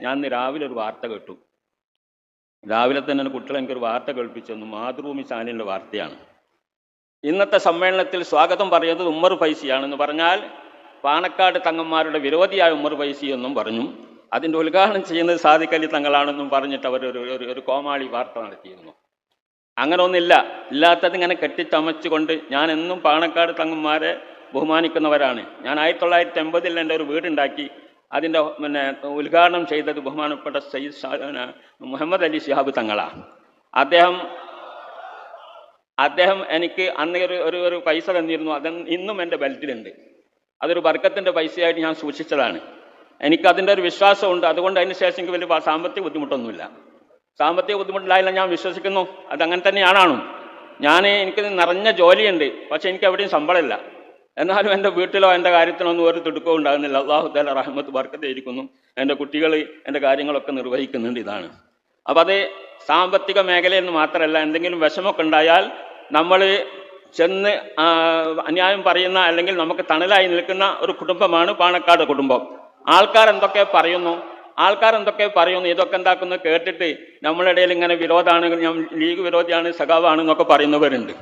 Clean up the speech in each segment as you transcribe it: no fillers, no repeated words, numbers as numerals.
ഞാൻ ഇന്ന് രാവിലെ ഒരു വാർത്ത കേട്ടു. രാവിലെ തന്നെ എൻ്റെ കുട്ടികൾ എനിക്കൊരു വാർത്ത കേൾപ്പിച്ചു തന്നു. മാതൃഭൂമി ചാനലിൻ്റെ വാർത്തയാണ്. ഇന്നത്തെ സമ്മേളനത്തിൽ സ്വാഗതം പറയുന്നത് ഉമ്മർ ഫൈസിയാണെന്ന് പറഞ്ഞാൽ പാണക്കാട് തങ്ങന്മാരുടെ വിരോധിയായ ഉമ്മർ ഫൈസി എന്നും പറഞ്ഞു. അതിൻ്റെ ഉദ്ഘാടനം ചെയ്യുന്നത് സാദിഖ് അലി തങ്ങളാണെന്നും പറഞ്ഞിട്ട് അവർ ഒരു കോമാളി വാർത്ത നടത്തിയിരുന്നു. അങ്ങനെ ഒന്നില്ല. ഇല്ലാത്തത് ഇങ്ങനെ കെട്ടിച്ചമച്ചുകൊണ്ട് ഞാൻ എന്നും പാണക്കാട് തങ്ങന്മാരെ ബഹുമാനിക്കുന്നവരാണ്. ഞാൻ 1980 എൻ്റെ ഒരു വീടുണ്ടാക്കി അതിൻ്റെ ഉദ്ഘാടനം ചെയ്തത് ബഹുമാനപ്പെട്ട സയ്യിദ് മുഹമ്മദ് അലി ശിഹാബ് തങ്ങളാണ്. അദ്ദേഹം എനിക്ക് അന്ന് ഒരു പൈസ തന്നിരുന്നു. അത് ഇന്നും എൻ്റെ ബെൽറ്റിലുണ്ട്. അതൊരു ബർക്കത്തിൻ്റെ പൈസയായിട്ട് ഞാൻ സൂക്ഷിച്ചതാണ്. എനിക്കതിൻ്റെ ഒരു വിശ്വാസമുണ്ട്. അതുകൊണ്ട് അതിന് ശേഷം എനിക്ക് വലിയ സാമ്പത്തിക ബുദ്ധിമുട്ടൊന്നുമില്ല. സാമ്പത്തിക ബുദ്ധിമുട്ടിലായില്ല ഞാൻ വിശ്വസിക്കുന്നു. അതങ്ങനെ തന്നെയാണോ. എനിക്ക് നിറഞ്ഞ ജോലിയുണ്ട്, പക്ഷെ എനിക്ക് എവിടെയും ശമ്പളമില്ല. എന്നാലും എൻ്റെ വീട്ടിലോ എൻ്റെ കാര്യത്തിലൊന്നും ഒരു തിടുക്കവും ഉണ്ടാകുന്നില്ല. അള്ളാഹു തആല റഹ്മത്ത് ബർക്കത്തായിരിക്കുന്നു. എൻ്റെ കുട്ടികൾ എൻ്റെ കാര്യങ്ങളൊക്കെ നിർവഹിക്കുന്നുണ്ട്. ഇതാണ്. അപ്പം അത് സാമ്പത്തിക മേഖലയിൽ നിന്ന് മാത്രമല്ല, എന്തെങ്കിലും വിഷമമൊക്കെ ഉണ്ടായാൽ നമ്മൾ ചെന്ന് അന്യായം പറയുന്ന അല്ലെങ്കിൽ നമുക്ക് തണലായി നിൽക്കുന്ന ഒരു കുടുംബമാണ് പാണക്കാട് കുടുംബം. ആൾക്കാർ എന്തൊക്കെ പറയുന്നു ഇതൊക്കെ എന്താക്കുന്നത് കേട്ടിട്ട് നമ്മളുടെ ഇടയിൽ ഇങ്ങനെ വിരോധമാണ്, ഞാൻ ലീഗ് വിരോധിയാണ്, സഖാവാണ് എന്നൊക്കെ പറയുന്നവരുണ്ട്.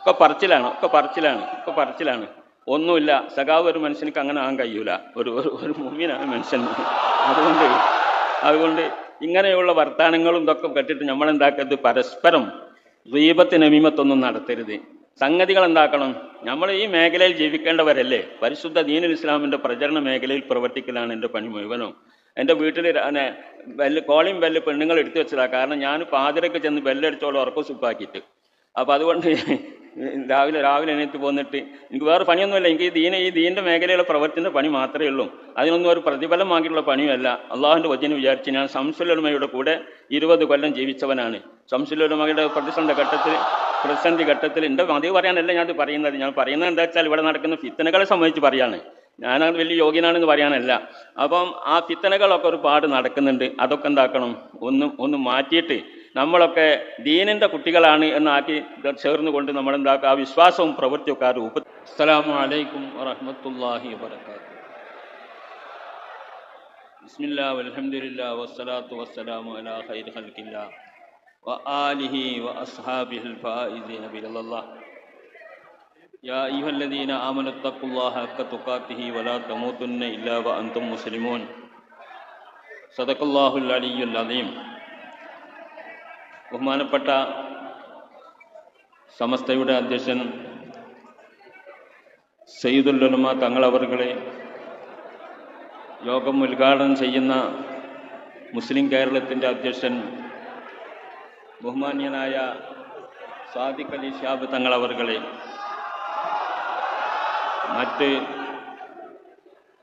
ഒക്കെ പറച്ചിലാണ്. ഒന്നുമില്ല. സഖാവ് ഒരു മനുഷ്യനിക്ക് അങ്ങനെ ആകാൻ കഴിയൂല. ഒരു മുഅ്മിനായ മനുഷ്യൻ. അതുകൊണ്ട് ഇങ്ങനെയുള്ള വർത്തമാനങ്ങളും ഇതൊക്കെ കേട്ടിട്ട് നമ്മളെന്താക്കരുത്, പരസ്പരം ഗീബത്ത് നമീമത്തൊന്നും നടത്തരുത്. സംഗതികൾ എന്താക്കണം, നമ്മൾ ഈ മേഖലയിൽ ജീവിക്കേണ്ടവരല്ലേ. പരിശുദ്ധ ദീനുൽ ഇസ്ലാമിൻ്റെ പ്രചരണ മേഖലയിൽ പ്രവർത്തിക്കലാണ് എൻ്റെ പണി മുഴുവനും. എൻ്റെ വീട്ടിൽ കോളിംഗ് ബെല്ല് പെണ്ണുങ്ങൾ എടുത്തു വെച്ചതാണ്. കാരണം ഞാൻ പാതിരക്ക് ചെന്ന് ബെല്ലടിച്ചോളം ഉറക്കം സുപ്പാക്കിയിട്ട്. അപ്പോൾ അതുകൊണ്ട് രാവിലെ എണീറ്റ് പോന്നിട്ട് എനിക്ക് വേറെ പണിയൊന്നുമില്ല. എനിക്ക് ഈ ദീൻ്റെ മേഖലയിലുള്ള പ്രവർത്തന പണി മാത്രമേ ഉള്ളൂ. അതിനൊന്നും ഒരു പ്രതിഫലം വാങ്ങിയിട്ടുള്ള പണിയല്ല. അള്ളാഹുവിൻ്റെ വചനം വിചാരിച്ച് ഞാൻ ശംസുൽ ഉലമയുടെ കൂടെ 20 കൊല്ലം ജീവിച്ചവനാണ്. ശംസുൽ ഉലമയുടെ പ്രതിസന്ധി ഘട്ടത്തിൽ എൻ്റെ മതി പറയാനല്ല ഞാനത് പറയുന്നത്. ഞാൻ പറയുന്നത് എന്താ വെച്ചാൽ ഇവിടെ നടക്കുന്ന ഫിത്തനകളെ സംബന്ധിച്ച് പറയാണ്. ഞാനത് വലിയ യോഗ്യനാണെന്ന് പറയാനല്ല. അപ്പം ആ ഫിത്തനകളൊക്കെ ഒരുപാട് നടക്കുന്നുണ്ട്. അതൊക്കെ എന്താക്കണം, ഒന്ന് മാറ്റിയിട്ട് നമ്മളൊക്കെ ദീനിൻ്റെ കുട്ടികളാണ് എന്നാക്കി ചേർന്നുകൊണ്ട് നമ്മളെന്താക്കുക, ആ വിശ്വാസവും പ്രവൃത്തിയൊക്കെ ആ രൂപത്തിൽ. അസ്സലാമു അലൈക്കും വറഹ്മത്തുള്ളാഹി വബറകാതുഹു. ബിസ്മില്ലാഹി വൽഹംദുലില്ലാഹി വസ്സലാത്തു വസ്സലാമു അലാ ഖൈരി ഖൽഖില്ലാഹ് വആലിഹി വഅസ്ഹാബിഹിൽ ഫായിസീന ബിറളില്ലാഹ്. യാ അയ്യുഹല്ലദീന ആമനു തഖുല്ലാഹ ഹഖ്ക തുഖാതിഹി വലാ തമൂതുന്ന ഇല്ലാ വഅൻതും മുസ്ലിമൂൻ. സദഖല്ലാഹുൽ അലിയ്യുൽ അദീം. ബഹുമാനപ്പെട്ട സമസ്തയുടെ അധ്യക്ഷൻ സയ്യിദുൽ ഉലമ തങ്ങളവറുകളെ, യോഗം ഉദ്ഘാടനം ചെയ്യുന്ന മുസ്ലിം കേരളത്തിൻ്റെ അധ്യക്ഷൻ ബഹുമാന്യനായ സാദിഖ് അലി ശിഹാബ് തങ്ങളവറുകളെ, മറ്റ്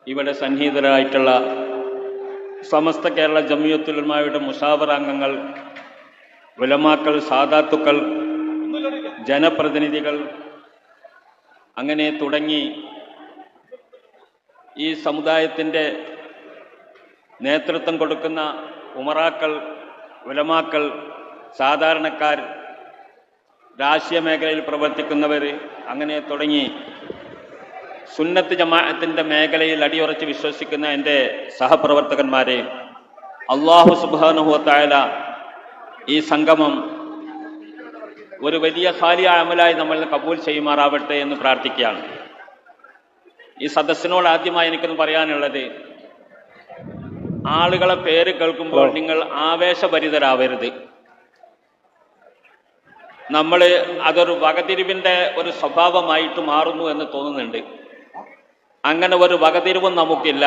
ഇവിടെ സന്നിഹിതരായിട്ടുള്ള സമസ്ത കേരള ജംഇയ്യത്തുൽ ഉലമായുടെ മുശാവറ അംഗങ്ങൾ, ഉലമാക്കൾ, സാദാത്തുക്കൾ, ജനപ്രതിനിധികൾ, അങ്ങനെ തുടങ്ങി ഈ സമുദായത്തിൻ്റെ നേതൃത്വം കൊടുക്കുന്ന ഉമറാക്കൾ, ഉലമാക്കൾ, സാധാരണക്കാർ, രാഷ്ട്രീയ മേഖലയിൽ പ്രവർത്തിക്കുന്നവർ, അങ്ങനെ തുടങ്ങി സുന്നത്ത് ജമാഅത്തിൻ്റെ മേഖലയിൽ അടിയുറച്ച് വിശ്വസിക്കുന്ന എൻ്റെ സഹപ്രവർത്തകന്മാരെ, അല്ലാഹു സുബ്ഹാനഹു വ തആല ഈ സംഗമം ഒരു വലിയ ഖാലിയ അമലായി നമ്മൾ കബൂൽ ചെയ്യുമാറാവട്ടെ എന്ന് പ്രാർത്ഥിക്കുകയാണ്. ഈ സദസ്സിനോട് ആദ്യമായി എനിക്കൊന്ന് പറയാനുള്ളത്, ആളുകളെ പേര് കേൾക്കുമ്പോൾ നിങ്ങൾ ആവേശഭരിതരാവരുത്. അതൊരു വകതിരിവിൻ്റെ ഒരു സ്വഭാവമായിട്ട് മാറുന്നു എന്ന് തോന്നുന്നുണ്ട്. അങ്ങനെ ഒരു വകതിരിവും നമുക്കില്ല.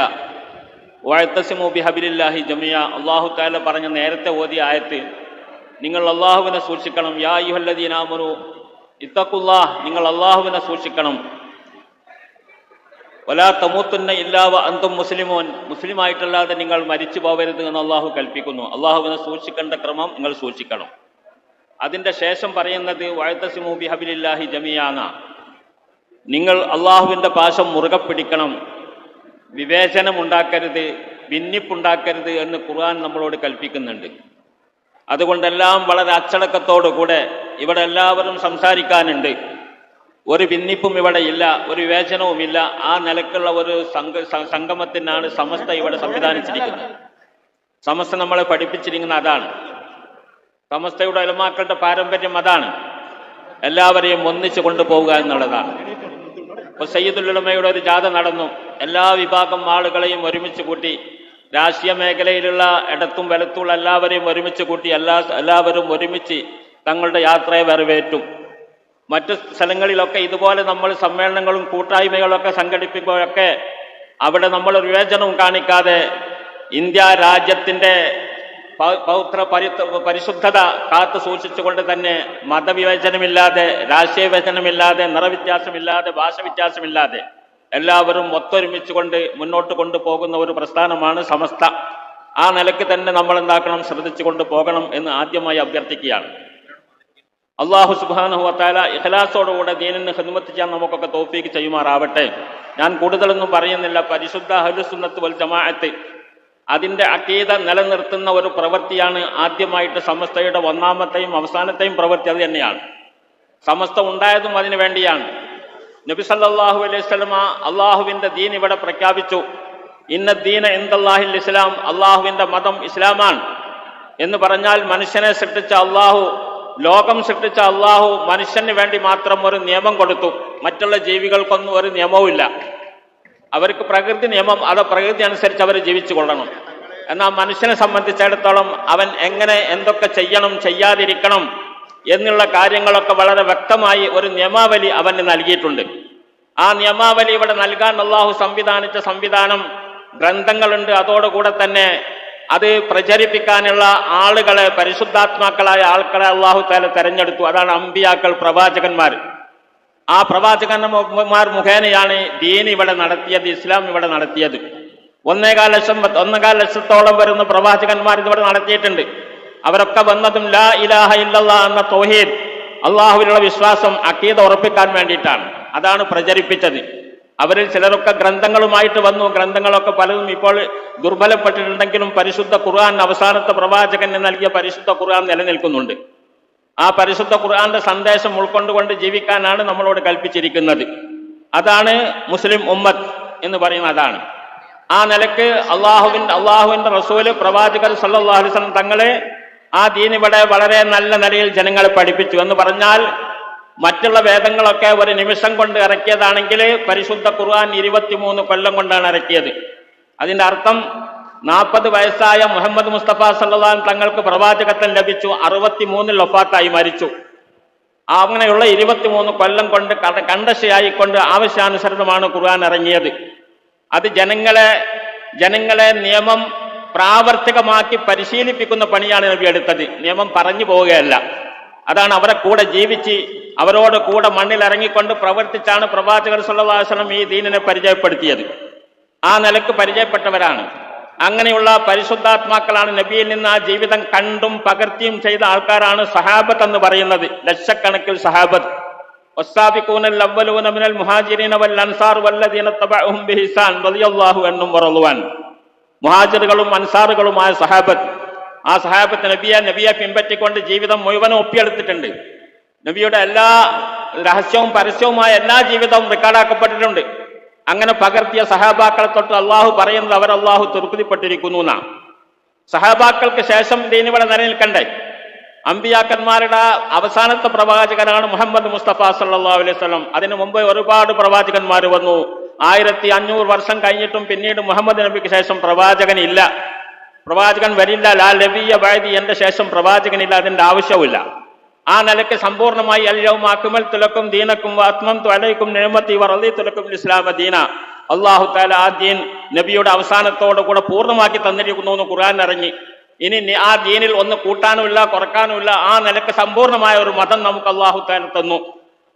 വഅ്തസിമു ബിഹബിലില്ലാഹി ജമിയ. അല്ലാഹു തആല പറഞ്ഞ നേരത്തെ ഓതിയ ആയത്ത്, നിങ്ങൾ അള്ളാഹുവിനെ സൂക്ഷിക്കണം. യാ അയ്യുഹല്ലദീന ആമനു ഇത്തഖുല്ലാഹ്, നിങ്ങൾ അള്ളാഹുവിനെ സൂക്ഷിക്കണം. വലാ തമൂതുന്ന ഇല്ലാ വഅൻതും മുസ്ലിമൂൻ, മുസ്ലിമായിട്ടല്ലാതെ നിങ്ങൾ മരിച്ചു പോകരുത് എന്ന് അള്ളാഹു കൽപ്പിക്കുന്നു. അള്ളാഹുവിനെ സൂക്ഷിക്കേണ്ട ക്രമം നിങ്ങൾ സൂക്ഷിക്കണം. അതിൻ്റെ ശേഷം പറയുന്നത് വഅ്തസിമു ബിഹബിലില്ലാഹി ജമിയാന, നിങ്ങൾ അള്ളാഹുവിൻ്റെ പാശം മുറുകെ പിടിക്കണം, വിവേചനമുണ്ടാക്കരുത്, ഭിന്നിപ്പുണ്ടാക്കരുത് എന്ന് ഖുർആൻ നമ്മളോട് കൽപ്പിക്കുന്നുണ്ട്. അതുകൊണ്ടെല്ലാം വളരെ അച്ചടക്കത്തോടുകൂടെ ഇവിടെ എല്ലാവരും സംസാരിക്കാനുണ്ട്. ഒരു ഭിന്നിപ്പും ഇവിടെ ഇല്ല, ഒരു വിവേചനവുമില്ല. ആ നിലക്കുള്ള ഒരു സംഗമത്തിനാണ് സമസ്ത ഇവിടെ സംവിധാനിച്ചിരിക്കുന്നത്. സമസ്ത നമ്മളെ പഠിപ്പിച്ചിരിക്കുന്ന അതാണ്. സമസ്തയുടെ ഉലമാക്കളുടെ പാരമ്പര്യം അതാണ്. എല്ലാവരെയും ഒന്നിച്ചു കൊണ്ടുപോവുക എന്നുള്ളതാണ്. ഇപ്പൊ സയ്യിദുൽ ഉലമയുടെ ഒരു ജാഥ നടന്നു. എല്ലാ വിഭാഗം ആളുകളെയും ഒരുമിച്ച് കൂട്ടി, രാഷ്ട്രീയ മേഖലയിലുള്ള ഇടത്തും വലത്തുള്ള എല്ലാവരെയും ഒരുമിച്ച് കൂട്ടി എല്ലാവരും ഒരുമിച്ച് തങ്ങളുടെ യാത്രയെ വരവേറ്റും. മറ്റു സ്ഥലങ്ങളിലൊക്കെ ഇതുപോലെ നമ്മൾ സമ്മേളനങ്ങളും കൂട്ടായ്മകളൊക്കെ സംഘടിപ്പിക്കുമ്പോഴൊക്കെ അവിടെ നമ്മൾ ഒരു വിവേചനവും കാണിക്കാതെ ഇന്ത്യ രാജ്യത്തിൻ്റെ പരിശുദ്ധത കാത്തു സൂക്ഷിച്ചുകൊണ്ട് തന്നെ മതവിവേചനമില്ലാതെ, രാഷ്ട്രീയ വിവേചനമില്ലാതെ, നിറവ്യത്യാസമില്ലാതെ, ഭാഷ വ്യത്യാസമില്ലാതെ എല്ലാവരും ഒത്തൊരുമിച്ചുകൊണ്ട് മുന്നോട്ട് കൊണ്ടുപോകുന്ന ഒരു പ്രസ്ഥാനമാണ് സമസ്ത. ആ നിലയ്ക്ക് തന്നെ നമ്മൾ എന്താക്കണം, ശ്രദ്ധിച്ചു കൊണ്ടുപോകണം എന്ന് ആദ്യമായി അഭ്യർത്ഥിക്കുകയാണ്. അള്ളാഹു സുബ്ഹാനഹു വ തആല ഇഖ്ലാസോടുകൂടെ ദീനിന് ഖിദ്മത്ത് ചെയ്യാൻ നമുക്കൊക്കെ തൗഫീഖ് ചെയ്യുമാറാവട്ടെ. ഞാൻ കൂടുതലൊന്നും പറയുന്നില്ല. പരിശുദ്ധ അഹ്ലുസുന്നത്ത് വൽ ജമാഅത്ത് അതിൻ്റെ അഖീദ നിലനിർത്തുന്ന ഒരു പ്രവൃത്തിയാണ് ആദ്യമായിട്ട് സമസ്തയുടെ ഒന്നാമത്തെയും അവസാനത്തെയും പ്രവൃത്തി അത് തന്നെയാണ്. സമസ്ത ഉണ്ടായതും അതിനു വേണ്ടിയാണ്. നബി സല്ലല്ലാഹു അലൈഹി വസല്ലമ അള്ളാഹുവിൻ്റെ ദീൻ ഇവിടെ പ്രഖ്യാപിച്ചു. ഇന്ന ദീന ഇൻദല്ലാഹിൽ ഇസ്ലാം, അള്ളാഹുവിൻ്റെ മതം ഇസ്ലാമാണ് എന്ന് പറഞ്ഞാൽ മനുഷ്യനെ സൃഷ്ടിച്ച അള്ളാഹു, ലോകം സൃഷ്ടിച്ച അള്ളാഹു മനുഷ്യന് വേണ്ടി മാത്രം ഒരു നിയമം കൊടുത്തു. മറ്റുള്ള ജീവികൾക്കൊന്നും ഒരു നിയമവുമില്ല. അവർക്ക് പ്രകൃതി നിയമം, അത് പ്രകൃതി അനുസരിച്ച് അവർ ജീവിച്ചു കൊള്ളണം. എന്നാൽ മനുഷ്യനെ സംബന്ധിച്ചിടത്തോളം അവൻ എങ്ങനെ എന്തൊക്കെ ചെയ്യണം, ചെയ്യാതിരിക്കണം എന്നുള്ള കാര്യങ്ങളൊക്കെ വളരെ വ്യക്തമായി ഒരു നിയമാവലി അവന് നൽകിയിട്ടുണ്ട്. ആ നിയമാവലി ഇവിടെ നൽകാൻ അള്ളാഹു സംവിധാനിച്ച സംവിധാനം ഗ്രന്ഥങ്ങളുണ്ട്. അതോടുകൂടെ തന്നെ അത് പ്രചരിപ്പിക്കാനുള്ള ആളുകളെ, പരിശുദ്ധാത്മാക്കളായ ആൾക്കാരെ അള്ളാഹു തആല തെരഞ്ഞെടുത്തു. അതാണ് അമ്പിയാക്കൾ, പ്രവാചകന്മാർ. ആ പ്രവാചകന്മാർ മുഖേനയാണ് ദീൻ ഇവിടെ നടത്തിയത്, ഇസ്ലാം ഇവിടെ നടത്തിയത്. 1.25 ലക്ഷത്തോളം വരുന്ന പ്രവാചകന്മാർ ഇതിവിടെ നടത്തിയിട്ടുണ്ട്. അവരൊക്കെ വന്നതും ലാ ഇലാഹ ഇല്ലല്ലാഹ് എന്ന തൗഹീദ്, അള്ളാഹുവിലുള്ള വിശ്വാസം, അഖീദ ഉറപ്പിക്കാൻ വേണ്ടിയിട്ടാണ്. അതാണ് പ്രചരിപ്പിച്ചത്. അവരിൽ ചിലരൊക്കെ ഗ്രന്ഥങ്ങളുമായിട്ട് വന്നു. ഗ്രന്ഥങ്ങളൊക്കെ പലതും ഇപ്പോൾ ദുർബലപ്പെട്ടിട്ടുണ്ടെങ്കിലും പരിശുദ്ധ ഖുർആൻ, അവസാനത്തെ പ്രവാചകന് നൽകിയ പരിശുദ്ധ ഖുർആൻ നിലനിൽക്കുന്നുണ്ട്. ആ പരിശുദ്ധ ഖുർആന്റെ സന്ദേശം ഉൾക്കൊണ്ടുകൊണ്ട് ജീവിക്കാനാണ് നമ്മളോട് കൽപ്പിച്ചിരിക്കുന്നത്. അതാണ് മുസ്ലിം ഉമ്മത്ത് എന്ന് പറയുന്നത്. അതാണ് ആ നിലക്ക് അള്ളാഹുവിന്റെ റസൂല്, പ്രവാചകർ സല്ലല്ലാഹു അലൈഹി വസല്ലം തങ്ങളെ ആ ദീൻ ഇവിടെ വളരെ നല്ല നിലയിൽ ജനങ്ങളെ പഠിപ്പിച്ചു. എന്ന് പറഞ്ഞാൽ മറ്റുള്ള വേദങ്ങളൊക്കെ ഒരു നിമിഷം കൊണ്ട് ഇറക്കിയതാണെങ്കിൽ പരിശുദ്ധ ഖുർആൻ 23 കൊല്ലം കൊണ്ടാണ് ഇറക്കിയത്. അതിന്റെ അർത്ഥം 40 വയസ്സായ മുഹമ്മദ് മുസ്തഫ സല്ലല്ലാഹു അലൈഹി വസല്ലം തങ്ങൾക്ക് പ്രവാചകത്വം ലഭിച്ചു. 63 വഫാത്തായി മരിച്ചു. അങ്ങനെയുള്ള 23 കൊല്ലം കൊണ്ട് കണ്ടശയായിക്കൊണ്ട് ആവശ്യാനുസരണമാണ് ഖുർആൻ ഇറങ്ങിയത്. അത് ജനങ്ങളെ നിയമം പ്രാവർത്തികമാക്കി പരിശീലിപ്പിക്കുന്ന പണിയാണ് നബി എടുത്തത്. നിയമം പറഞ്ഞു പോവുകയല്ല. അതാണ് അവരെ കൂടെ ജീവിച്ച് അവരോട് കൂടെ മണ്ണിൽ ഇറങ്ങിക്കൊണ്ട് പ്രവർത്തിച്ചാണ് പ്രവാചകർ സല്ലല്ലാഹു അലൈഹി വസല്ലം ഈ ദീനിനെ പരിചയപ്പെടുത്തിയത്. ആ നിലക്ക് പരിചയപ്പെട്ടവരാണ്. അങ്ങനെയുള്ള പരിശുദ്ധാത്മാക്കളാണ്. നബിയിൽ നിന്ന് ആ ജീവിതം കണ്ടും പകർത്തിയും ചെയ്ത ആൾക്കാരാണ് സഹാബത്ത് എന്ന് പറയുന്നത്. ലക്ഷക്കണക്കിൽ സഹാബത്ത്. വസ്സാബിഖൂനൽ അവ്വലൂന മിനൽ മുഹാജിരീന വൽ അൻസാർ വല്ലദീന തബഅഹും ബിഹിസാൻ റളിയല്ലാഹു അൻഹും വറളുവാൻ. മുഹാജിറുകളും അൻസാറുകളുമായ സഹാബത്ത്. ആ സഹാബത്ത് നബിയെ പിൻപറ്റിക്കൊണ്ട് ജീവിതം മുഴുവനും ഒപ്പിയെടുത്തിട്ടുണ്ട്. നബിയുടെ എല്ലാ രഹസ്യവും പരസ്യവുമായ എല്ലാ ജീവിതവും റെക്കോർഡാക്കപ്പെട്ടിട്ടുണ്ട്. അങ്ങനെ പകർത്തിയ സഹാബാക്കളെ തൊട്ട് അള്ളാഹു പറയുന്നത് അവർ അള്ളാഹു തൃപ്തിപ്പെട്ടിരിക്കുന്നു എന്നാണ്. സഹാബാക്കൾക്ക് ശേഷം ദീനിവിടെ നിലനിൽക്കണ്ടേ? അമ്പിയാക്കന്മാരുടെ അവസാനത്തെ പ്രവാചകനാണ് മുഹമ്മദ് മുസ്തഫ സല്ലല്ലാഹു അലൈഹി വസല്ലം. അതിനു മുമ്പ് ഒരുപാട് പ്രവാചകന്മാർ വന്നു. 1500 വർഷം കഴിഞ്ഞിട്ടും പിന്നീട് മുഹമ്മദ് നബിക്ക് ശേഷം പ്രവാചകനില്ല, പ്രവാചകൻ വരില്ല. ലാ നബിയ്യ ബഅദി, എന്റെ ശേഷം പ്രവാചകനില്ല, അതിന്റെ ആവശ്യവുമില്ല. ആ നിലയ്ക്ക് സമ്പൂർണ്ണമായി അൽയൗമ അക്മൽതു ലക്കും ദീനക്കും വഅത്മംതു അലൈക്കും നിഅമതി വറളീതു ലക്കും ഇസ്ലാമ ദീന. അല്ലാഹു തആല ആ ദീൻ നബിയുടെ അവസാനത്തോടു കൂടെ പൂർണ്ണമാക്കി തന്നിരിക്കുന്നു എന്ന് ഖുർആൻ ഇറങ്ങി. ഇനി ആ ദീനിൽ ഒന്ന് കൂട്ടാനുമില്ല കുറക്കാനുമില്ല. ആ നിലയ്ക്ക് സമ്പൂർണ്ണമായ ഒരു മതം നമുക്ക് അല്ലാഹു തആല തന്നു.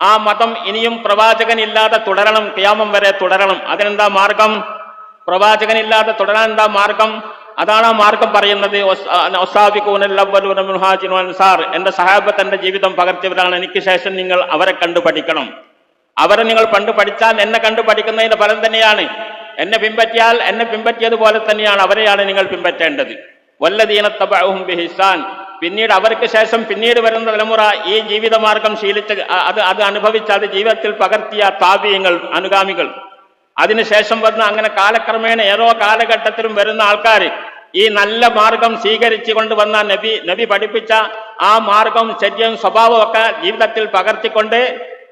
ആ മതം ഇനിയും പ്രവാചകനില്ലാതെ തുടരണം, ഖിയാമം വരെ തുടരണം. അതിനെന്താ മാർഗം? പ്രവാചകനില്ലാതെ തുടരാൻ എന്താ മാർഗം? അതാണ് ആ മാർഗം പറയുന്നത്. എന്റെ സഹാബത്ത് എന്റെ ജീവിതം പകർത്തിയവരാണ്. എനിക്ക് ശേഷം നിങ്ങൾ അവരെ കണ്ടു പഠിക്കണം. അവരെ നിങ്ങൾ കണ്ടു പഠിച്ചാൽ എന്നെ കണ്ടു പഠിക്കുന്നതിന്റെ ഫലം തന്നെയാണ്. എന്നെ പിൻപറ്റിയാൽ എന്നെ പിൻപറ്റിയതുപോലെ തന്നെയാണ് അവരെയാണ് നിങ്ങൾ പിൻപറ്റേണ്ടത്. വല്ലദീന തബഅഹും ബിഹിസാൻ. പിന്നീട് അവർക്ക് ശേഷം പിന്നീട് വരുന്ന തലമുറ ഈ ജീവിതമാർഗം ശീലിച്ച് അത് അനുഭവിച്ച് അത് ജീവിതത്തിൽ പകർത്തിയ താബിഈങ്ങൾ, അനുഗാമികൾ, അതിനുശേഷം വന്ന അങ്ങനെ കാലക്രമേണ ഏതോ കാലഘട്ടത്തിലും വരുന്ന ആൾക്കാർ ഈ നല്ല മാർഗം സ്വീകരിച്ചു കൊണ്ടുവന്ന നബി പഠിപ്പിച്ച ആ മാർഗം, ചര്യയും സ്വഭാവമൊക്കെ ജീവിതത്തിൽ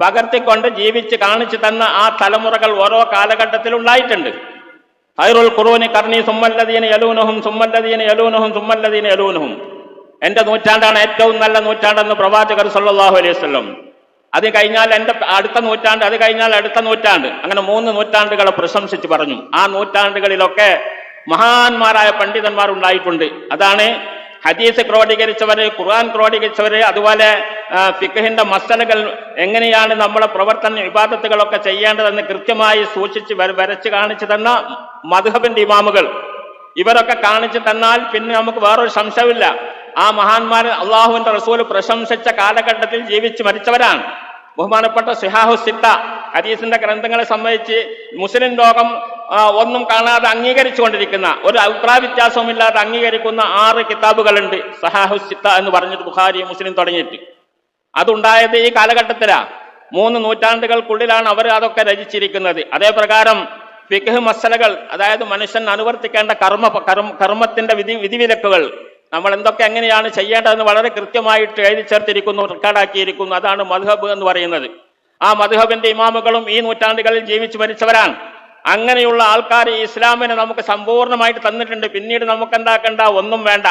പകർത്തിക്കൊണ്ട് ജീവിച്ച് കാണിച്ചു തന്ന ആ തലമുറകൾ ഓരോ കാലഘട്ടത്തിൽ ഉണ്ടായിട്ടുണ്ട്. ഖൈറുൽ ഖുറൂനി ഖർനി സുമ്മല്ലദീന യലൂനഹും സുമ്മല്ലദീന യലൂനഹും സുമ്മല്ലദീന യലൂനഹും. എന്റെ നൂറ്റാണ്ടാണ് ഏറ്റവും നല്ല നൂറ്റാണ്ടെന്ന് പ്രവാചകർ സല്ലല്ലാഹു അലൈഹി വസല്ലം. അത് കഴിഞ്ഞാൽ എന്റെ അടുത്ത നൂറ്റാണ്ട്, അത് കഴിഞ്ഞാൽ അടുത്ത നൂറ്റാണ്ട്, അങ്ങനെ 3 നൂറ്റാണ്ടുകളെ പ്രശംസിച്ച് പറഞ്ഞു. ആ നൂറ്റാണ്ടുകളിലൊക്കെ മഹാന്മാരായ പണ്ഡിതന്മാർ ഉണ്ടായിട്ടുണ്ട്. അതാണ് ഹദീസ് ക്രോഡീകരിച്ചവര്, ഖുർആൻ ക്രോഡീകരിച്ചവര്, അതുപോലെ ഫിഖ്ഹിന്റെ മസലകൾ എങ്ങനെയാണ് നമ്മളെ പ്രവർത്തന ഇബാദത്തുകളൊക്കെ ചെയ്യേണ്ടതെന്ന് കൃത്യമായി സൂക്ഷിച്ച് വരച്ച് കാണിച്ചു തന്ന മദ്ഹബിന്റെ ഇമാമുകൾ. ഇവരൊക്കെ കാണിച്ചു തന്നാൽ പിന്നെ നമുക്ക് വേറൊരു സംശയമില്ല, ആ മഹാന്മാർ അള്ളാഹുവിന്റെ റസൂൽ പ്രശംസിച്ച കാലഘട്ടത്തിൽ ജീവിച്ച് മരിച്ചവരാണ്. ബഹുമാനപ്പെട്ട സിഹാഹു സിത്ത ഹദീസിന്റെ ഗ്രന്ഥങ്ങളെ സംബന്ധിച്ച് മുസ്ലിം ലോകം ഒന്നും കാണാതെ അംഗീകരിച്ചുകൊണ്ടിരിക്കുന്ന, ഒരു അഭിപ്രായ വ്യത്യാസവുമില്ലാതെ അംഗീകരിക്കുന്ന 6 കിതാബുകളുണ്ട്. സഹാഹു സിത്ത എന്ന് പറഞ്ഞിട്ട് ബുഖാരി മുസ്ലിം തുടങ്ങിയിട്ട്. അതുണ്ടായത് ഈ കാലഘട്ടത്തിലാണ്. 3 നൂറ്റാണ്ടുകൾക്കുള്ളിലാണ് അവർ അതൊക്കെ രചിച്ചിരിക്കുന്നത്. അതേപ്രകാരം ഫിഖ് മസലകൾ, അതായത് മനുഷ്യൻ അനുവർത്തിക്കേണ്ട കർമ്മത്തിന്റെ വിധിവിലക്കുകൾ, നമ്മൾ എന്തൊക്കെ എങ്ങനെയാണ് ചെയ്യേണ്ടതെന്ന് വളരെ കൃത്യമായിട്ട് എഴുതി ചേർത്തിരിക്കുന്നു, റെക്കോർഡാക്കിയിരിക്കുന്നു. അതാണ് മദ്ഹബ് എന്ന് പറയുന്നത്. ആ മദ്ഹബിന്റെ ഇമാമുകളും ഈ നൂറ്റാണ്ടുകളിൽ ജീവിച്ചു മരിച്ചവരാണ്. അങ്ങനെയുള്ള ആൾക്കാർ ഈ ഇസ്ലാമിനെ നമുക്ക് സമ്പൂർണ്ണമായിട്ട് തന്നിട്ടുണ്ട്. പിന്നീട് നമുക്ക് എന്താക്കണ്ട, ഒന്നും വേണ്ട.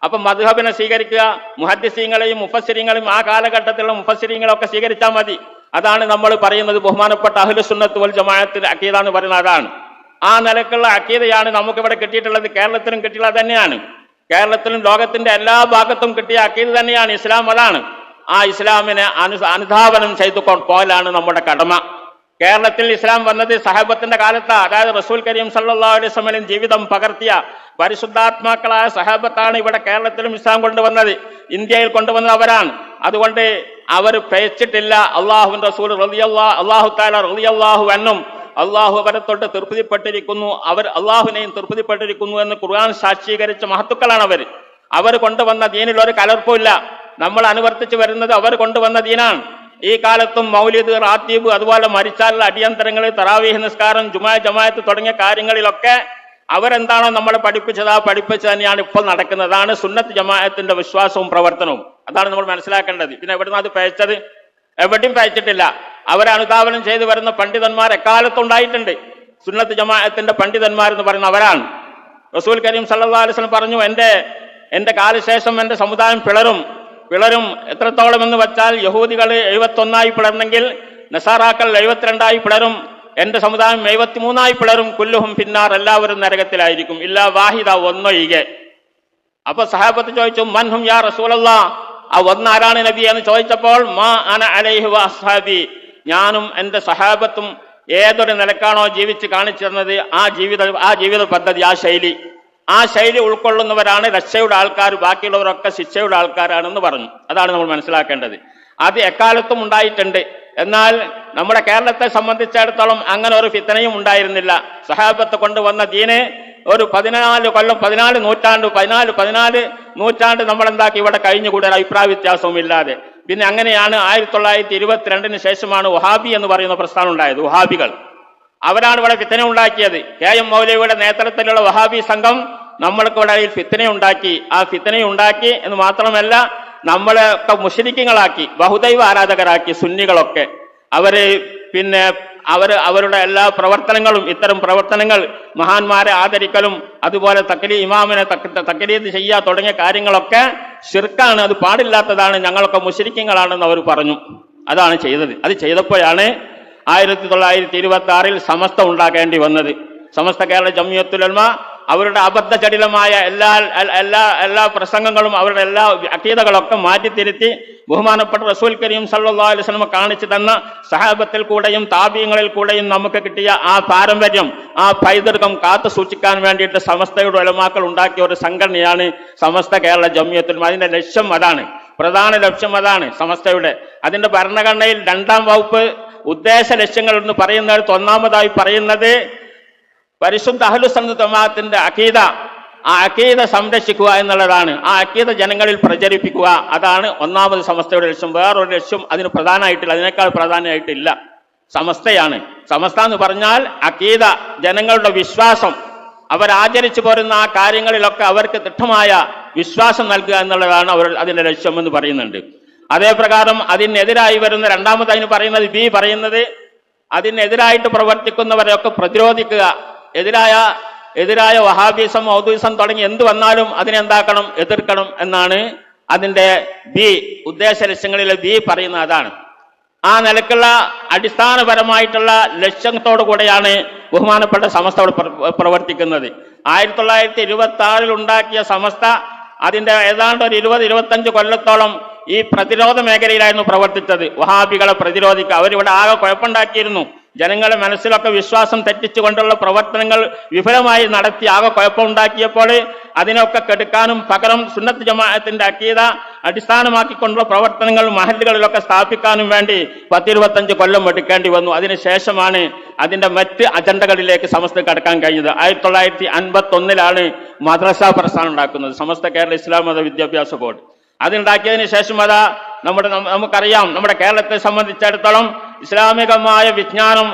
അപ്പൊ മദ്ഹബിനെ സ്വീകരിക്കുക, മുഹദ്ദിസീങ്ങളെയും മുഫസ്സിരീങ്ങളെയും ആ കാലഘട്ടത്തിലുള്ള മുഫസ്സിരീങ്ങളൊക്കെ സ്വീകരിച്ചാൽ മതി. അതാണ് നമ്മൾ പറയുന്നത്. ബഹുമാനപ്പെട്ട അഹ്ലുസുന്നത്ത് വൽ ജമാഅത്തിന്റെ അഖീദ എന്ന് പറയുന്നത് അതാണ്. ആ നിലക്കുള്ള അഖീദയാണ് നമുക്കിവിടെ കിട്ടിയിട്ടുള്ളത്. കേരളത്തിലും കിട്ടിയുള്ളത് തന്നെയാണ്. കേരളത്തിലും ലോകത്തിന്റെ എല്ലാ ഭാഗത്തും കിട്ടിയ അഖീദ തന്നെയാണ് ഇസ്ലാം. അതാണ് ആ ഇസ്ലാമിനെ അനുധാവനം ചെയ്തു പോലാണ് നമ്മുടെ കടമ. കേരളത്തിൽ ഇസ്ലാം വന്നത് സഹാബത്തിന്റെ കാലത്താണ്. അതായത് റസൂൽ കരീം സല്ലല്ലാഹു അലൈഹി വസല്ലം ജീവിതം പകർത്തിയ പരിശുദ്ധാത്മാക്കളായ സഹാബത്താണ് ഇവിടെ കേരളത്തിലും ഇസ്ലാം കൊണ്ടുവന്നത്, ഇന്ത്യയിൽ കൊണ്ടുവന്നത് അവരാണ്. അതുകൊണ്ട് അവർ പേച്ചിട്ടില്ല. അള്ളാഹുവിന്റെ റസൂൽ അള്ളാഹു തആല റളിയല്ലാഹു അൻഹും അള്ളാഹു അവരെ തൊട്ട് തൃപ്തിപ്പെട്ടിരിക്കുന്നു, അവർ അള്ളാഹുവിനെയും തൃപ്തിപ്പെട്ടിരിക്കുന്നു എന്ന് ഖുർആൻ സാക്ഷീകരിച്ച മഹത്തുക്കളാണ് അവർ കൊണ്ടുവന്ന ദീനിൽ ഒരു കലർപ്പുമില്ല. നമ്മൾ അനുവർത്തിച്ചു വരുന്നത് അവർ കൊണ്ടുവന്ന ദീനാണ്. ഈ കാലത്തും മൗലിദ്, റാത്തീബ്, അതുപോലെ മരിച്ചാലുള്ള അടിയന്തരങ്ങൾ, തറാവീഹ് നിസ്കാരം, ജമാഅത്ത് തുടങ്ങിയ കാര്യങ്ങളിലൊക്കെ അവരെന്താണോ നമ്മളെ പഠിപ്പിച്ചത്, ആ പഠിപ്പിച്ച് തന്നെയാണ് ഇപ്പോൾ നടക്കുന്നത്. അതാണ് സുന്നത്ത് ജമാഅത്തിന്റെ വിശ്വാസവും പ്രവർത്തനവും. അതാണ് നമ്മൾ മനസ്സിലാക്കേണ്ടത്. പിന്നെ എവിടുന്ന് അത് പയച്ചത്? എവിടെയും പയച്ചിട്ടില്ല. അവരെ അനുധാവനം ചെയ്തു വരുന്ന പണ്ഡിതന്മാർ എക്കാലത്തുണ്ടായിട്ടുണ്ട്. സുന്നത്ത് ജമാഅത്തിന്റെ പണ്ഡിതന്മാർ എന്ന് പറയുന്ന അവരാണ്. റസൂൽ കരീം സല്ലല്ലാഹു അലൈഹി വസല്ലം പറഞ്ഞു, എന്റെ കാലശേഷം എന്റെ സമുദായം പിളരും. എത്രത്തോളം എന്ന് വെച്ചാൽ യഹൂദികൾ 71 പിളർന്നെങ്കിൽ നസാറാക്കൾ 72 പിളരും. എന്റെ സമുദായം 73 പിളരും. കുല്ലുഹും ഫിന്നാർ, എല്ലാവരും നരകത്തിലായിരിക്കും. ഇല്ലാ വാഹിദ, ഒന്നൊഴികെ. അപ്പൊ സഹാബത്ത് ചോദിച്ചു, മൻഹും യാ റസൂലല്ലാഹ്, ആ ഒന്നാരാണ് നബി എന്ന് ചോദിച്ചപ്പോൾ, മാ അന അലൈഹി വഅസ്ഹാബി, ഞാനും എന്റെ സഹാബത്തും ഏതൊരു നിലക്കാണോ ജീവിച്ച് കാണിച്ചു തന്നത് ആ ജീവിത പദ്ധതി, ആ ശൈലി ഉൾക്കൊള്ളുന്നവരാണ് രക്ഷയുടെ ആൾക്കാർ, ബാക്കിയുള്ളവരൊക്കെ ശിക്ഷയുടെ ആൾക്കാരാണെന്ന് പറഞ്ഞു. അതാണ് നമ്മൾ മനസ്സിലാക്കേണ്ടത്. അത് എക്കാലത്തും ഉണ്ടായിട്ടുണ്ട്. എന്നാൽ നമ്മുടെ കേരളത്തെ സംബന്ധിച്ചിടത്തോളം അങ്ങനെ ഒരു ഫിത്തനയും ഉണ്ടായിരുന്നില്ല. സഹാബത്ത് കൊണ്ടുവന്ന ദീന് ഒരു 14 നൂറ്റാണ്ട് നമ്മൾ എന്താക്കി ഇവിടെ കഴിഞ്ഞുകൂടാൻ അഭിപ്രായ വ്യത്യാസവും ഇല്ലാതെ. പിന്നെ അങ്ങനെയാണ് 1922 ശേഷമാണ് വഹാബി എന്ന് പറയുന്ന പ്രസ്ഥാനം ഉണ്ടായത്. വഹാബികൾ അവരാണ് ഇവിടെ ഫിത്തന ഉണ്ടാക്കിയത്. KM മൗലവിയുടെ നേതൃത്വത്തിലുള്ള വഹാബി സംഘം നമ്മൾക്ക് ഇവിടെ ഫിത്തന ഉണ്ടാക്കി. ആ ഫിത്തന ഉണ്ടാക്കി എന്ന് മാത്രമല്ല, നമ്മളൊക്കെ മുശ്രിക്കുകളാക്കി, ബഹുദൈവ ആരാധകരാക്കി സുന്നികളൊക്കെ. അവരുടെ എല്ലാ പ്രവർത്തനങ്ങളും, ഇത്തരം പ്രവർത്തനങ്ങൾ, മഹാന്മാരെ ആദരിക്കലും, അതുപോലെ ഇമാമിനെ തക്ലീദ് ചെയ്യുക തുടങ്ങിയ കാര്യങ്ങളൊക്കെ ശിർക്കാണ്, അത് പാടില്ലാത്തതാണ്, ഞങ്ങളൊക്കെ മുശ്രിക്കുകളാണെന്ന് അവർ പറഞ്ഞു. അതാണ് ചെയ്തത്. അത് ചെയ്തപ്പോഴാണ് 1926 സമസ്ത ഉണ്ടാക്കേണ്ടി വന്നത്. സമസ്ത കേരള ജംഇയ്യത്തുൽ ഉലമ അവരുടെ അബദ്ധചടിലമായ എല്ലാ പ്രസംഗങ്ങളും, അവരുടെ എല്ലാ അഖീദകളൊക്കെ മാറ്റിത്തിരുത്തി ബഹുമാനപ്പെട്ട റസൂൽ കരീം സല്ലല്ലാഹു അലൈഹി വസല്ലം കാണിച്ചു തന്ന സഹാബത്തിൽ കൂടെയും താബീങ്ങളിൽ കൂടെയും നമുക്ക് കിട്ടിയ ആ പാരമ്പര്യം, ആ പൈതൃകം കാത്തു സൂക്ഷിക്കാൻ വേണ്ടിയിട്ട് സമസ്തയുടെ ഉലമാക്കൾ ഉണ്ടാക്കിയ ഒരു സംഘടനയാണ് സമസ്ത കേരള ജംഇയ്യത്തുൽ ഉലമ. അതിന്റെ ലക്ഷ്യം അതാണ്, പ്രധാന ലക്ഷ്യം അതാണ് സമസ്തയുടെ. അതിന്റെ ഭരണഘടനയിൽ 2ാം വകുപ്പ് ഉദ്ദേശ ലക്ഷ്യങ്ങൾ എന്ന് പറയുന്നിടത്ത് ഒന്നാമതായി പറയുന്നത് പരിശുദ്ധ അഹ്ലുസുന്നത്ത് ജമാഅത്തിന്റെ അഖീദ, ആ അഖീദ സംരക്ഷിക്കുക എന്നുള്ളതാണ്. ആ അഖീദ ജനങ്ങളിൽ പ്രചരിപ്പിക്കുക, അതാണ് ഒന്നാമത് സമസ്തയുടെ ലക്ഷ്യം. വേറൊരു ലക്ഷ്യം അതിന് പ്രധാനമായിട്ടില്ല, അതിനേക്കാൾ പ്രാധാന്യമായിട്ടില്ല. സമസ്തയാണ്. സമസ്ത എന്ന് പറഞ്ഞാൽ അഖീദ, ജനങ്ങളുടെ വിശ്വാസം, അവരാചരിച്ചു പോരുന്ന ആ കാര്യങ്ങളിലൊക്കെ അവർക്ക് ദൃഢമായ വിശ്വാസം നൽകുക എന്നുള്ളതാണ് അവർ അതിന്റെ ലക്ഷ്യം എന്ന് പറയുന്നുണ്ട്. അതേ പ്രകാരം അതിനെതിരായി വരുന്ന രണ്ടാമതായി പറയുന്നത് ബി പറയുന്നത് അതിനെതിരായിട്ട് പ്രവർത്തിക്കുന്നവരെയൊക്കെ പ്രതിരോധിക്കുക. എതിരായ വഹാബിസം മൗദൂദിസം തുടങ്ങി എന്ത് വന്നാലും അതിനെന്താക്കണം, എതിർക്കണം എന്നാണ് അതിന്റെ ബി ഉദ്ദേശ ലക്ഷ്യങ്ങളിലെ ബി പറയുന്ന അതാണ്. ആ നിലക്കുള്ള അടിസ്ഥാനപരമായിട്ടുള്ള ലക്ഷ്യത്തോടു കൂടെയാണ് ബഹുമാനപ്പെട്ട സമസ്ത പ്രവർത്തിക്കുന്നത്. 1926 ഉണ്ടാക്കിയ സമസ്ത അതിന്റെ ഏതാണ്ട് ഒരു 20-25 കൊല്ലത്തോളം ഈ പ്രതിരോധ മേഖലയിലായിരുന്നു പ്രവർത്തിച്ചത്. വഹാബികളെ പ്രതിരോധിക്കുക. അവരിവിടെ ആകെ കുഴപ്പമുണ്ടാക്കിയിരുന്നു. ജനങ്ങളുടെ മനസ്സിലൊക്കെ വിശ്വാസം തെറ്റിച്ചുകൊണ്ടുള്ള പ്രവർത്തനങ്ങൾ വിഫലമായി നടത്തി ആകെ കുഴപ്പമുണ്ടാക്കിയപ്പോൾ അതിനൊക്കെ കെടുക്കാനും പകരം സുന്നത്ത് ജമാഅത്തിന്റെ അഖീദ അടിസ്ഥാനമാക്കിക്കൊണ്ടുള്ള പ്രവർത്തനങ്ങൾ മഹല്ലുകളിലൊക്കെ സ്ഥാപിക്കാനും വേണ്ടി 10-25 കൊല്ലം എടുക്കേണ്ടി വന്നു. അതിനുശേഷമാണ് അതിന്റെ മറ്റ് അജണ്ടകളിലേക്ക് സമസ്ത കടക്കാൻ കഴിഞ്ഞത്. 1951 മദ്രസ പ്രസ്ഥാനം ഉണ്ടാക്കുന്നത്, സമസ്ത കേരള ഇസ്ലാം മത വിദ്യാഭ്യാസ ബോർഡ്. അതുണ്ടാക്കിയതിന് ശേഷം നമുക്കറിയാം, നമ്മുടെ കേരളത്തെ സംബന്ധിച്ചിടത്തോളം ഇസ്ലാമികമായ വിജ്ഞാനം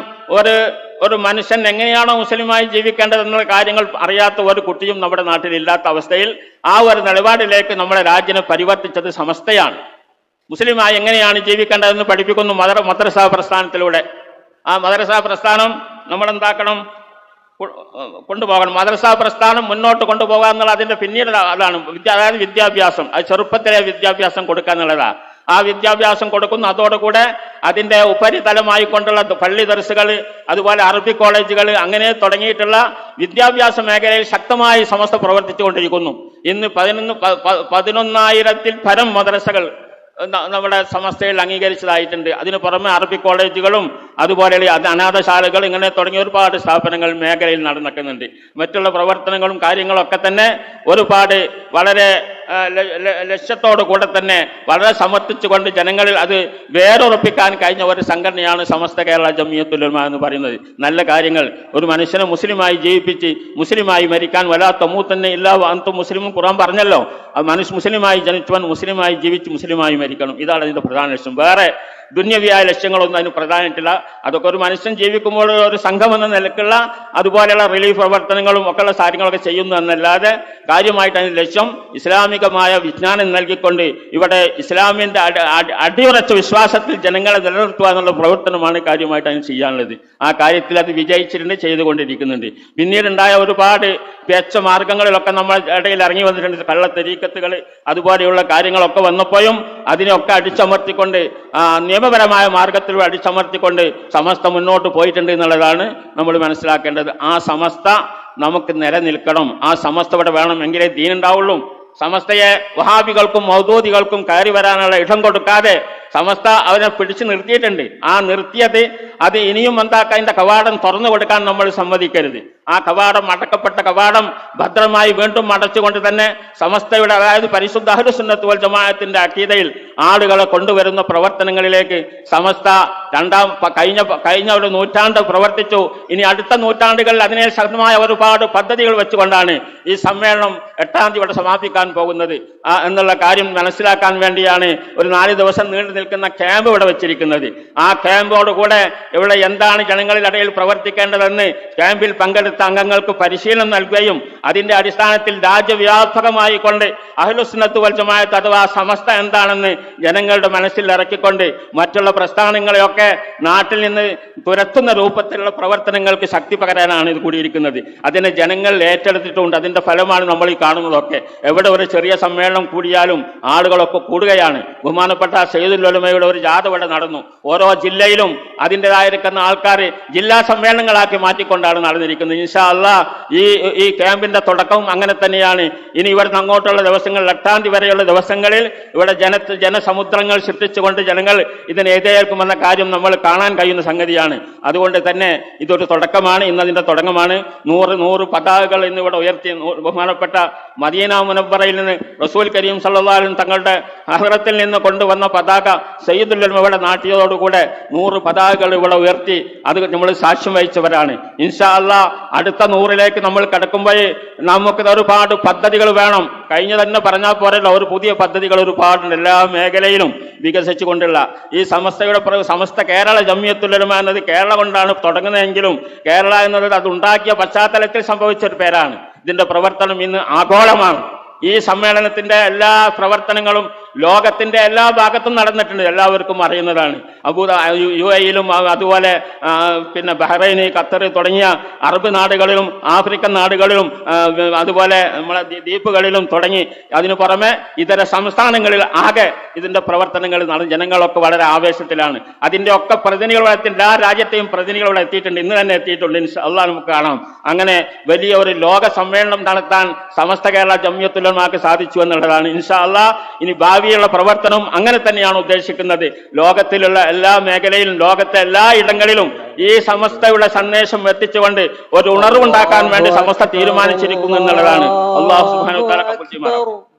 ഒരു മനുഷ്യൻ എങ്ങനെയാണോ മുസ്ലിമായി ജീവിക്കേണ്ടത് എന്നുള്ള കാര്യങ്ങൾ അറിയാത്ത ഒരു കുട്ടിയും നമ്മുടെ നാട്ടിൽ ഇല്ലാത്ത അവസ്ഥയിൽ ആ ഒരു നിലപാടിലേക്ക് നമ്മുടെ രാജ്യം പരിവർത്തിച്ചത് സമസ്തയാണ്. മുസ്ലിമായി എങ്ങനെയാണ് ജീവിക്കേണ്ടതെന്ന് പഠിപ്പിക്കുന്നു മദ്രസ പ്രസ്ഥാനത്തിലൂടെ. ആ മദ്രസ പ്രസ്ഥാനം നമ്മളെന്താക്കണം, കൊണ്ടുപോകണം. മദ്രസ പ്രസ്ഥാനം മുന്നോട്ട് കൊണ്ടുപോകുക എന്നുള്ള അതിന്റെ പിന്നീട് അതാണ് അതായത് വിദ്യാഭ്യാസം. അത് ചെറുപ്പത്തിലെ വിദ്യാഭ്യാസം കൊടുക്കുക എന്നുള്ളതാണ്. ആ വിദ്യാഭ്യാസം കൊടുക്കുന്നു. അതോടുകൂടെ അതിന്റെ ഉപരിതലമായി കൊണ്ടുള്ള പള്ളി ദർസുകൾ, അതുപോലെ അറബി കോളേജുകൾ, അങ്ങനെ തുടങ്ങിയിട്ടുള്ള വിദ്യാഭ്യാസ മേഖലയിൽ ശക്തമായി സമസ്ത പ്രവർത്തിച്ചുകൊണ്ടിരിക്കുന്നു. ഇന്ന് 11,000-ൽ പരം മദ്രസകൾ നമ്മുടെ സമസ്തയിൽ അംഗീകരിച്ചതായിട്ടുണ്ട്. അതിനു പുറമെ അറബി കോളേജുകളും അതുപോലെ അനാഥശാലകൾ, ഇങ്ങനെ തുടങ്ങിയ ഒരുപാട് സ്ഥാപനങ്ങൾ മേഖലയിൽ നടക്കുന്നുണ്ട്. മറ്റുള്ള പ്രവർത്തനങ്ങളും കാര്യങ്ങളൊക്കെ തന്നെ ഒരുപാട് വളരെ ലക്ഷ്യത്തോടു കൂടെ തന്നെ വളരെ സമർത്ഥിച്ചുകൊണ്ട് ജനങ്ങളിൽ അത് വേരുറപ്പിക്കാൻ കഴിഞ്ഞ ഒരു സംഘടനയാണ് സമസ്ത കേരള ജംഇയ്യത്തുൽ ഉലമ എന്ന് പറയുന്നത്. നല്ല കാര്യങ്ങൾ ഒരു മനുഷ്യനെ മുസ്ലിമായി ജീവിപ്പിച്ച് മുസ്ലിമായി മരിക്കാൻ വലാ തമൂതന്ന ഇല്ലാ വഅൻതും മുസ്ലിമും ഖുർആൻ പറഞ്ഞല്ലോ. മുസ്ലിമായി ജനിച്ചവൻ മുസ്ലിമായി ജീവിച്ച് മുസ്ലിമായി മരിക്കണം. ഇതാണ് അതിന്റെ പ്രധാന ലക്ഷ്യം. വേറെ ദുന്യവിയായ ലക്ഷ്യങ്ങളൊന്നും അതിന് പ്രധാനമായിട്ടില്ല. അതൊക്കെ ഒരു മനുഷ്യൻ ജീവിക്കുമ്പോൾ ഒരു സംഘം എന്ന നിലക്കുള്ള അതുപോലെയുള്ള റിലീഫ് പ്രവർത്തനങ്ങളും ഒക്കെയുള്ള കാര്യങ്ങളൊക്കെ ചെയ്യുന്നു എന്നല്ലാതെ കാര്യമായിട്ട് അതിന് ലക്ഷ്യം ഇസ്ലാമികമായ വിജ്ഞാനം നൽകിക്കൊണ്ട് ഇവിടെ ഇസ്ലാമിന്റെ അടിയുറച്ച വിശ്വാസത്തിൽ ജനങ്ങളെ നിലനിർത്തുക എന്നുള്ള പ്രവർത്തനമാണ് കാര്യമായിട്ട് അതിന് ചെയ്യാനുള്ളത്. ആ കാര്യത്തിൽ അത് വിജയിച്ചിട്ടുണ്ട്, ചെയ്തുകൊണ്ടിരിക്കുന്നുണ്ട്. പിന്നീടുണ്ടായ ഒരുപാട് പേച്ച മാർഗങ്ങളിലൊക്കെ നമ്മൾ ഇടയിൽ ഇറങ്ങി വന്നിട്ടുണ്ട്. കള്ളത്തരീക്കത്തുകൾ അതുപോലെയുള്ള കാര്യങ്ങളൊക്കെ വന്നപ്പോഴും അതിനെയൊക്കെ അടിച്ചമർത്തിക്കൊണ്ട് നിയമപരമായ മാർഗത്തിലൂടെ അടിച്ചമർത്തിക്കൊണ്ട് സമസ്ത മുന്നോട്ട് പോയിട്ടുണ്ട് എന്നുള്ളതാണ് നമ്മൾ മനസ്സിലാക്കേണ്ടത്. ആ സമസ്ത നമുക്ക് നിലനിൽക്കണം. ആ സമസ്ത ഇവിടെ വേണം, എങ്കിലേ ദീനുണ്ടാവുള്ളൂ. സമസ്തയെ വഹാബികൾക്കും മൗദൂദികൾക്കും കയറി വരാനുള്ള ഇടം കൊടുക്കാതെ സമസ്ത അവനെ പിടിച്ചു നിർത്തിയിട്ടുണ്ട്. ആ നിർത്തിയത് അത് ഇനിയും അതിന്റെ കവാടം തുറന്നു കൊടുക്കാൻ നമ്മൾ സമ്മതിക്കരുത്. ആ കവാടം, അടക്കപ്പെട്ട കവാടം ഭദ്രമായി വീണ്ടും അടച്ചുകൊണ്ട് തന്നെ സമസ്തയുടെ, അതായത് പരിശുദ്ധ അഹ്ലുസുന്നത്ത് വൽ ജമാഅത്തിന്റെ അഖീദയിൽ ആളുകളെ കൊണ്ടുവരുന്ന പ്രവർത്തനങ്ങളിലേക്ക് സമസ്ത കഴിഞ്ഞ ഒരു നൂറ്റാണ്ട് പ്രവർത്തിച്ചു. ഇനി അടുത്ത നൂറ്റാണ്ടുകളിൽ അതിനെ ശക്തമായ ഒരുപാട് പദ്ധതികൾ വെച്ചുകൊണ്ടാണ് ഈ സമ്മേളനം 8-ാം തീയതി ഇവിടെ സമാപിക്കാൻ പോകുന്നത് എന്നുള്ള കാര്യം മനസ്സിലാക്കാൻ വേണ്ടിയാണ് ഒരു 4 ദിവസം നീണ്ടു നിൽക്കുന്ന ക്യാമ്പ് ഇവിടെ വെച്ചിരിക്കുന്നത്. ആ ക്യാമ്പോടുകൂടെ ഇവിടെ എന്താണ് ജനങ്ങളിടയിൽ പ്രവർത്തിക്കേണ്ടതെന്ന് ക്യാമ്പിൽ പങ്കെടുത്ത അംഗങ്ങൾക്ക് പരിശീലനം നൽകുകയും അതിന്റെ അടിസ്ഥാനത്തിൽ രാജ്യവ്യാപകമായി കൊണ്ട് അഹ്ലുസുന്നത്ത് വൽ ജമാഅത്ത് അഥവാ സമസ്ത എന്താണെന്ന് ജനങ്ങളുടെ മനസ്സിൽ ഇറക്കിക്കൊണ്ട് മറ്റുള്ള പ്രസ്ഥാനങ്ങളെയൊക്കെ നാട്ടിൽ നിന്ന് തുരത്തുന്ന രൂപത്തിലുള്ള പ്രവർത്തനങ്ങൾക്ക് ശക്തി പകരാനാണ് ഇത് കൂടിയിരിക്കുന്നത്. അതിനെ ജനങ്ങൾ ഏറ്റെടുത്തിട്ടുണ്ട്. അതിന്റെ ഫലമാണ് നമ്മൾ ഈ കാണുന്നതൊക്കെ. എവിടെ ഒരു ചെറിയ സമ്മേളനം കൂടിയാലും ആളുകളൊക്കെ കൂടുകയാണ്. ബഹുമാനപ്പെട്ട സയ്യിദുൽ ഉലമയുടെ ഒരു ജാഥ ഇവിടെ നടന്നു. ഓരോ ജില്ലയിലും അതിൻ്റെതായിരിക്കുന്ന ആൾക്കാർ ജില്ലാ സമ്മേളനങ്ങളാക്കി മാറ്റിക്കൊണ്ടാണ് നടന്നിരിക്കുന്നത്. ഇൻഷാ അല്ലാഹ് ഈ ക്യാമ്പിന്റെ തുടക്കവും അങ്ങനെ തന്നെയാണ്. ഇനി ഇവിടുന്ന് അങ്ങോട്ടുള്ള ദിവസങ്ങൾ 8-ാം തീയതി വരെയുള്ള ദിവസങ്ങളിൽ ഇവിടെ ജനസമുദ്രങ്ങൾ സൃഷ്ടിച്ചുകൊണ്ട് ജനങ്ങൾ ഇതിനെ എതിരേൽക്കുമെന്ന കാര്യം നമ്മൾ കാണാൻ കഴിയുന്ന സംഗതിയാണ്. അതുകൊണ്ട് തന്നെ ഇതൊരു തുടക്കമാണ്. ഇന്നതിന്റെ തുടക്കമാണ്. 100 പതാകകൾ ഇന്നിവിടെ ഉയർത്തി ബഹുമാനപ്പെട്ട മദീന മുനവ്വറയിൽ നിന്ന് റസൂൽ കരീം സല്ലല്ലാഹു അലൈഹി വസല്ലം തങ്ങളുടെ ഹസ്രത്തിൽ നിന്ന് കൊണ്ടുവന്ന പതാക സയ്യിദുൽ ഉലമ ഇവിടെ നാട്ടിയതോടുകൂടെ 100 പതാകകൾ ഇവിടെ ഉയർത്തി അത് നമ്മൾ സാക്ഷ്യം വഹിച്ചവരാണ്. ഇൻഷാ അല്ലാഹ് അടുത്ത 100ലേക്ക് നമ്മൾ കടക്കുമ്പോൾ നമുക്ക് ഒരുപാട് പദ്ധതികൾ വേണം. കഴിഞ്ഞ തന്നെ പറഞ്ഞാൽ പോരല്ലോ, ഒരു പുതിയ പദ്ധതികൾ ഒരുപാടുണ്ട് എല്ലാ മേഖലയിലും വികസിച്ചു കൊണ്ടുള്ള. ഈ സമസ്ത കേരള ജംഇയ്യത്തുൽ ഉലമ എന്നത് കേരള കൊണ്ടാണ് തുടങ്ങുന്നതെങ്കിലും കേരള എന്നത് അത് ഉണ്ടാക്കിയ പശ്ചാത്തലത്തിൽ സംഭവിച്ചൊരു പേരാണ്. ഇതിന്റെ പ്രവർത്തനം ഇന്ന് ആഗോളമാണ്. ഈ സമ്മേളനത്തിന്റെ എല്ലാ പ്രവർത്തനങ്ങളും ലോകത്തിന്റെ എല്ലാ ഭാഗത്തും നടന്നിട്ടുണ്ട്, എല്ലാവർക്കും അറിയുന്നതാണ്. UAE-യിലും അതുപോലെ പിന്നെ ബഹ്റൈൻ, ഖത്തർ തുടങ്ങിയ അറബ് നാടുകളിലും ആഫ്രിക്കൻ നാടുകളിലും അതുപോലെ നമ്മളെ ദ്വീപുകളിലും തുടങ്ങി അതിനു പുറമെ ഇതര സംസ്ഥാനങ്ങളിൽ ആകെ ഇതിന്റെ പ്രവർത്തനങ്ങൾ ജനങ്ങളൊക്കെ വളരെ ആവേശത്തിലാണ്. അതിന്റെ ഒക്കെ പ്രതിനിധികൾ എല്ലാ രാജ്യത്തെയും പ്രതിനിധികൾ ഇവിടെ എത്തിയിട്ടുണ്ട്, ഇന്ന് തന്നെ എത്തിയിട്ടുണ്ട്. ഇൻഷാ അല്ലാഹ് നമുക്ക് കാണാം. അങ്ങനെ വലിയ ഒരു ലോക സമ്മേളനം നടത്താൻ സമസ്ത കേരള ജംഇയ്യത്തുൽ ഉലമാക്ക് സാധിച്ചു എന്നുള്ളതാണ്. ഇൻഷാ അല്ലാഹ് ഇനി ഭാവിയുള്ള പ്രവർത്തനം അങ്ങനെ തന്നെയാണ് ഉദ്ദേശിക്കുന്നത്. ലോകത്തിലുള്ള എല്ലാ മേഖലയിലും ലോകത്തെ എല്ലാ ഇടങ്ങളിലും ഈ സമസ്തയുടെ സന്ദേശം എത്തിച്ചുകൊണ്ട് ഒരു ഉണർവുണ്ടാക്കാൻ വേണ്ടി സമസ്ത തീരുമാനിച്ചിരിക്കുന്നു എന്നുള്ളതാണ്. അല്ലാഹു സുബ്ഹാനഹു വ തആല കബൂൽ ചെയ്യുമാറാകട്ടെ.